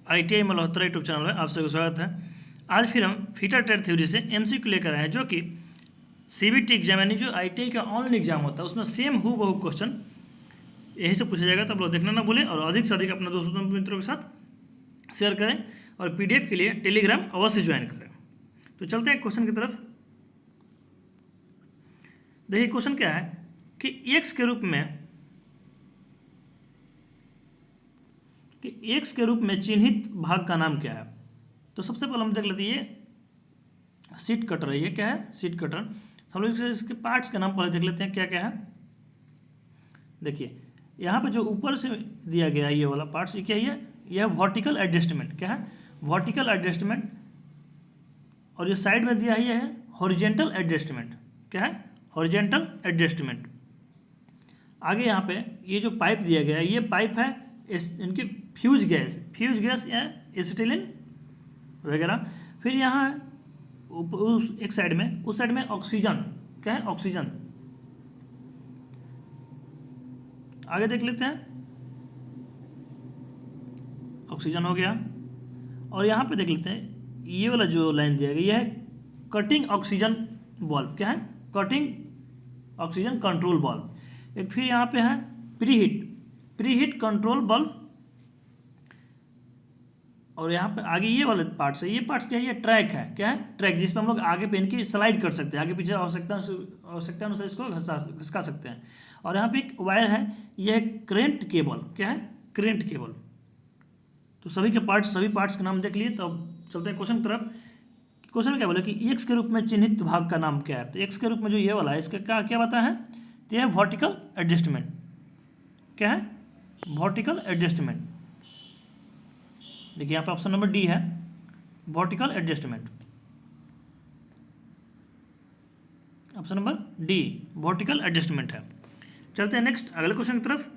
ITI Malhotra YouTube channel में आप सबका स्वागत है। आज फिर हम फीटर ट्रेड थ्योरी से MCQ लेकर आए हैं, जो कि CBT एग्जाम यानी जो ITI का ऑनलाइन एग्जाम होता है उसमें सेम हूबहू क्वेश्चन यहीं से पूछा जाएगा। तो आप लोग देखना ना भूलें और अधिक से अधिक अपने दोस्तों मित्रों के साथ शेयर करें और PDF के लिए टेलीग्राम अवश्य ज्वाइन करें। तो चलते हैं क्वेश्चन की तरफ। देखिए क्वेश्चन क्या है कि x के रूप में चिन्हित भाग का नाम क्या है। तो सबसे पहले हम देख लेते हैं ये सीट कटर है। ये क्या है? Seat cutter. हम लोग इसके पार्ट्स का नाम पहले देख लेते हैं क्या क्या है। देखिए यहाँ पे जो ऊपर से दिया गया है ये वाला पार्ट्स, ये क्या है? यह वर्टिकल एडजस्टमेंट। क्या है? Vertical adjustment. और जो साइड में दिया है ये है हॉरिजेंटल एडजस्टमेंट। क्या है? Horizontal adjustment. आगे यहाँ पे ये जो पाइप दिया गया है ये पाइप है इनकी फ्यूज गैस या एसिटिलीन वगैरह। फिर यहाँ उस एक साइड में, उस साइड में ऑक्सीजन। क्या है? ऑक्सीजन। आगे देख लेते हैं, ऑक्सीजन हो गया। और यहाँ पे देख लेते हैं ये वाला जो लाइन दिया गया है कटिंग ऑक्सीजन बल्ब। क्या है? Cutting oxygen control bulb. एक फिर यहाँ पे है प्रीहीट कंट्रोल बल्ब। और यहाँ पे आगे ये वाले पार्ट्स है, ये पार्ट्स क्या है? ये ट्रैक है। क्या है? ट्रैक, जिसमें हम लोग आगे पेन की स्लाइड कर सकते हैं, आगे पीछे आवश्यकता अनुसार इसको घिसका सकते हैं। और यहाँ पे एक वायर है, यह करेंट केबल। क्या है? Current cable. तो सभी पार्ट्स के नाम देख लिए। तो अब चलते हैं क्वेश्चन की तरफ। क्वेश्चन में क्या बोला कि एक्स के रूप में चिन्हित भाग का नाम क्या है। तो एक्स के रूप में जो ये वाला है इसका क्या बता है? तो यह वर्टिकल एडजस्टमेंट। क्या है? Vertical adjustment. देखिए यहाँ पे ऑप्शन नंबर डी है, vertical adjustment. Option number D vertical adjustment है। चलते हैं नेक्स्ट अगले क्वेश्चन की तरफ।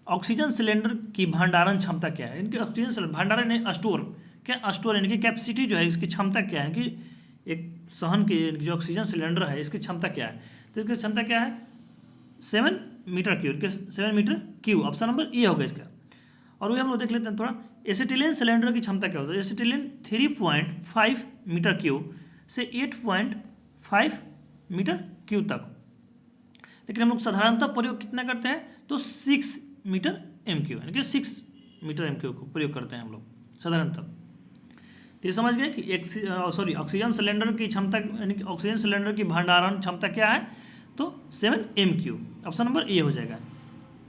ऑक्सीजन सिलेंडर की भंडारण क्षमता क्या है? इनकी ऑक्सीजन सिलेंडर भंडारण स्टोर। क्या? स्टोर इनकी कैपेसिटी जो है, इसकी क्षमता क्या है? इनकी एक सहन की जो ऑक्सीजन सिलेंडर है इसकी क्षमता क्या है? तो इसकी क्षमता क्या है? 7 metre cube. 7 metre cube. Option number A होगा इसका। और वही हम लोग देख लेते हैं थोड़ा, एसिटिलीन सिलेंडर की क्षमता क्या होता है? एसिटिलीन 3.5 मीटर क्यूब से 8.5 मीटर क्यूब तक। लेकिन हम लोग साधारणतः प्रयोग कितना करते हैं? तो 6 मीटर एम क्यू, यानी कि 6 मीटर एम क्यू को प्रयोग करते हैं हम लोग साधारणतः। तो ये समझ गए कि ऑक्सीजन सिलेंडर की क्षमता, यानी कि ऑक्सीजन सिलेंडर की भंडारण क्षमता क्या है? तो 7 M Q. Option number A हो जाएगा।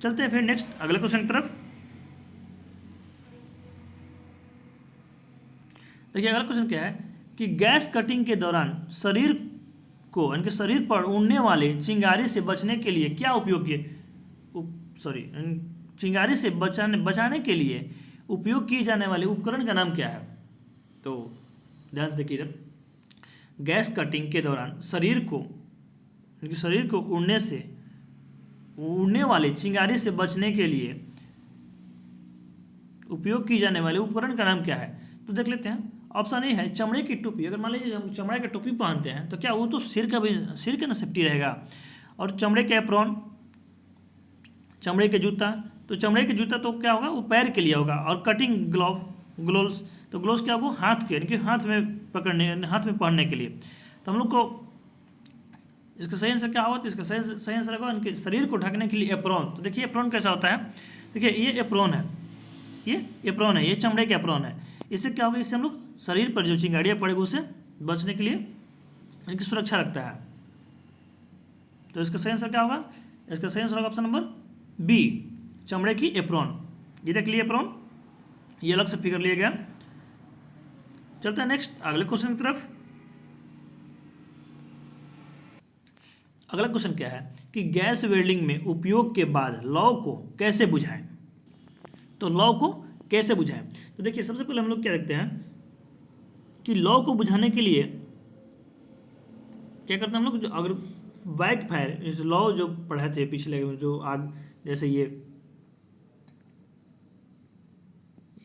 चलते हैं फिर नेक्स्ट अगले क्वेश्चन की तरफ। देखिए अगला क्वेश्चन क्या है कि गैस कटिंग के दौरान शरीर को, यानी कि शरीर पर उड़ने वाले चिंगारी से बचने के लिए क्या उपयोग किए? चिंगारी से बचाने के लिए उपयोग किए जाने वाले उपकरण का नाम क्या है? तो ध्यान से देखिए इधर, गैस कटिंग के दौरान शरीर को उड़ने वाले चिंगारी से बचने के लिए उपयोग की जाने वाले उपकरण का नाम क्या है? तो देख लेते हैं। ऑप्शन ए है चमड़े की टोपी। अगर मान लीजिए हम चमड़े की टोपी पहनते हैं तो क्या वो तो सिर का ना सेफ्टी रहेगा। और चमड़े के एप्रॉन, चमड़े के जूता, तो चमड़े के जूता तो क्या होगा? वो पैर के लिए होगा। और कटिंग ग्लोव्स, तो ग्लोव्स क्या होगा? हाथ के, यानी कि हाथ में पहनने के लिए। तो हम लोग को इसका सही आंसर क्या होगा? तो इसका सही आंसर होगा इनके शरीर को ढकने के लिए एप्रॉन। तो देखिए एप्रॉन कैसा होता है। देखिए ये एप्रॉन है, ये चमड़े के एप्रॉन है। इससे क्या होगा? इससे हम लोग शरीर पर जो चिंगारियाँ पड़ेगी उससे बचने के लिए इनकी सुरक्षा रखता है। तो इसका सही आंसर क्या होगा? इसका सही आंसर होगा ऑप्शन नंबर बी, चमड़े की एप्रॉन। ये देख लिए एप्रॉन, ये अलग से फिगर लिया गया। चलते हैं नेक्स्ट अगले क्वेश्चन की तरफ। अगला क्वेश्चन क्या है कि गैस वेल्डिंग में उपयोग के बाद लौ को कैसे बुझाएं? तो लौ को कैसे बुझाएं? तो देखिए सबसे पहले हम लोग क्या देखते हैं कि लौ को बुझाने के लिए क्या करते हैं हम लोग? जो अगर बैक फायर, इस लौ जो पढ़े थे पिछले में, जो आग जैसे ये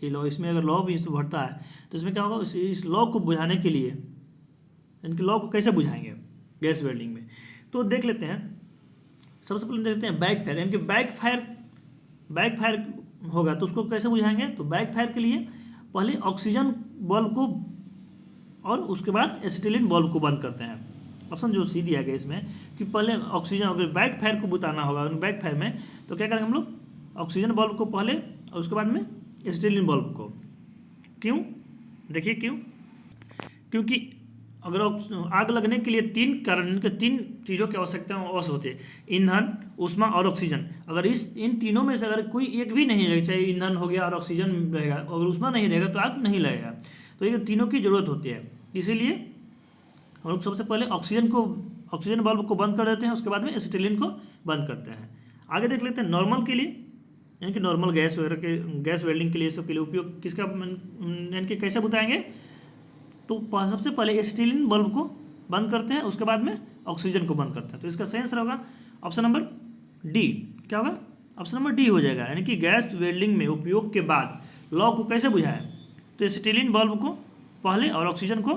लौ, इसमें अगर लौ भी बढ़ता है तो इसमें क्या होगा? इस लौ को बुझाने के लिए, इनके लौ को कैसे बुझाएंगे गैस वेल्डिंग में? तो देख लेते हैं। सबसे पहले देखते हैं बैक फायर, यानी कि बैक फायर होगा तो उसको कैसे बुझाएंगे, तो बैक फायर के लिए पहले ऑक्सीजन बल्ब को और उसके बाद एसिटिलीन बल्ब को बंद करते हैं। ऑप्शन जो सी दिया गया इसमें कि पहले ऑक्सीजन, अगर बैक फायर को बुताना होगा बैक फायर में तो क्या करेंगे हम लोग, ऑक्सीजन बल्ब को पहले और उसके बाद में एसिटिलीन बल्ब को। क्यों, देखिए क्यों, क्योंकि अगर आग लगने के लिए तीन कारण के तीन चीज़ों की आवश्यकता अवश्य होती है, ईंधन, ऊष्मा और ऑक्सीजन। अगर इन तीनों में से अगर कोई एक भी नहीं रहेगा, चाहे ईंधन हो गया और ऑक्सीजन रहेगा, अगर ऊष्मा नहीं रहेगा तो आग नहीं लगेगा। तो ये तीनों की जरूरत होती है, इसीलिए हम लोग सबसे पहले ऑक्सीजन बल्ब को बंद कर देते हैं, उसके बाद में एसिटिलीन को बंद करते हैं। आगे देख लेते हैं नॉर्मल के लिए, यानी कि नॉर्मल गैस वगैरह के, गैस वेल्डिंग के लिए, सब के लिए उपयोग किसका, यानी कि कैसे बताएंगे, तो सबसे पहले एसिटिलीन बल्ब को बंद करते हैं, उसके बाद में ऑक्सीजन को बंद करते हैं। तो इसका सही आंसर होगा ऑप्शन नंबर डी। क्या होगा, ऑप्शन नंबर डी हो जाएगा, यानी कि गैस वेल्डिंग में उपयोग के बाद लौ को कैसे बुझाएं, तो एसिटिलीन बल्ब को पहले और ऑक्सीजन को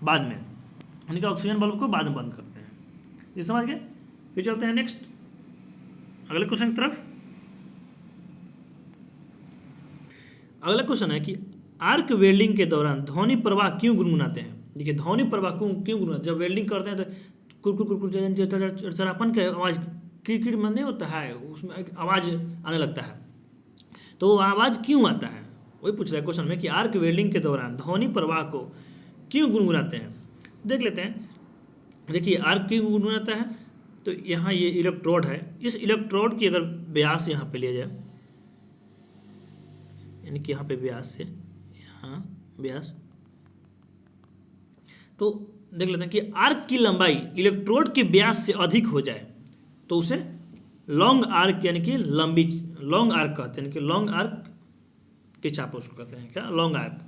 बाद में, यानी कि ऑक्सीजन बल्ब को बाद में बंद करते हैं। ये समझ गए। फिर चलते हैं नेक्स्ट अगले क्वेश्चन की तरफ। अगला क्वेश्चन है कि आर्क वेल्डिंग के दौरान ध्वनि प्रवाह क्यों गुनगुनाते हैं। देखिए ध्वनि प्रवाह क्यों गुनगुनाते, जब वेल्डिंग करते हैं तो कुरकुर चरचरापन का आवाज़, किरकिर में नहीं होता है, उसमें एक आवाज़ आने लगता है, तो वो आवाज़ क्यों आता है, वही पूछ रहा है क्वेश्चन में कि आर्क वेल्डिंग के दौरान ध्वनि प्रवाह को क्यों गुनगुनाते हैं। देख लेते हैं। देखिए आर्क क्यों गुनगुनाता है, तो यहाँ ये इलेक्ट्रोड है, इस इलेक्ट्रोड की अगर व्यास यहाँ पे लिया जाए, यानी कि यहाँ पे व्यास से यहाँ व्यास, तो देख लेते हैं कि आर्क की लंबाई इलेक्ट्रोड के व्यास से अधिक हो जाए तो उसे लॉन्ग आर्क, यानी कि लंबी लॉन्ग आर्क कहते हैं, यानी कि लॉन्ग आर्क के चाप उसको कहते हैं, क्या, लॉन्ग आर्क।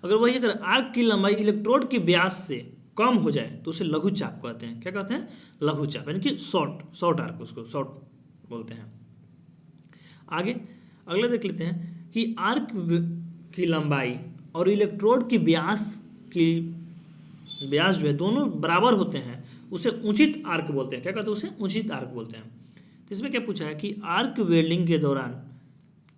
अगर आर्क की लंबाई इलेक्ट्रोड के व्यास से कम हो जाए तो उसे लघु चाप कहते हैं। क्या कहते हैं, लघु चाप, यानी कि शॉर्ट आर्क, उसको शॉर्ट बोलते हैं। आगे अगला देख लेते हैं कि आर्क की लंबाई और इलेक्ट्रोड की व्यास जो है दोनों बराबर होते हैं, उसे उचित आर्क बोलते हैं। क्या कहते हैं, उसे उचित आर्क बोलते हैं। तो इसमें क्या पूछा है कि आर्क वेल्डिंग के दौरान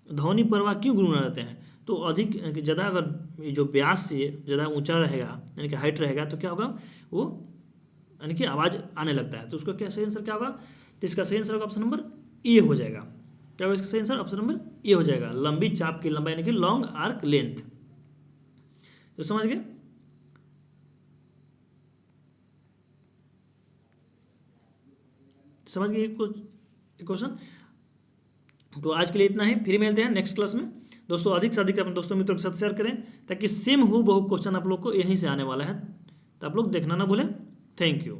ध्वनि प्रवाह क्यों गुनगुनाते हैं, तो अधिक ज़्यादा अगर जो व्यास से ज़्यादा ऊंचा रहेगा, यानी कि हाइट रहेगा, तो क्या होगा, वो यानी कि आवाज़ आने लगता है। तो उसका क्या सही आंसर क्या होगा, तो इसका सही आंसर होगा ऑप्शन नंबर ए हो जाएगा। क्या होगा इसका सही आंसर, ऑप्शन नंबर ए हो जाएगा, लंबी चाप की लंबाई, यानी कि लॉन्ग आर्क लेंथ। तो समझ गए। समझ गए क्वेश्चन। तो आज के लिए इतना ही, फिर मिलते हैं नेक्स्ट क्लास में। दोस्तों अधिक से अधिक अपने दोस्तों मित्रों के साथ शेयर करें, ताकि सेम हूबहू क्वेश्चन आप लोग को यहीं से आने वाला है, तो आप लोग देखना ना भूलें। Thank you.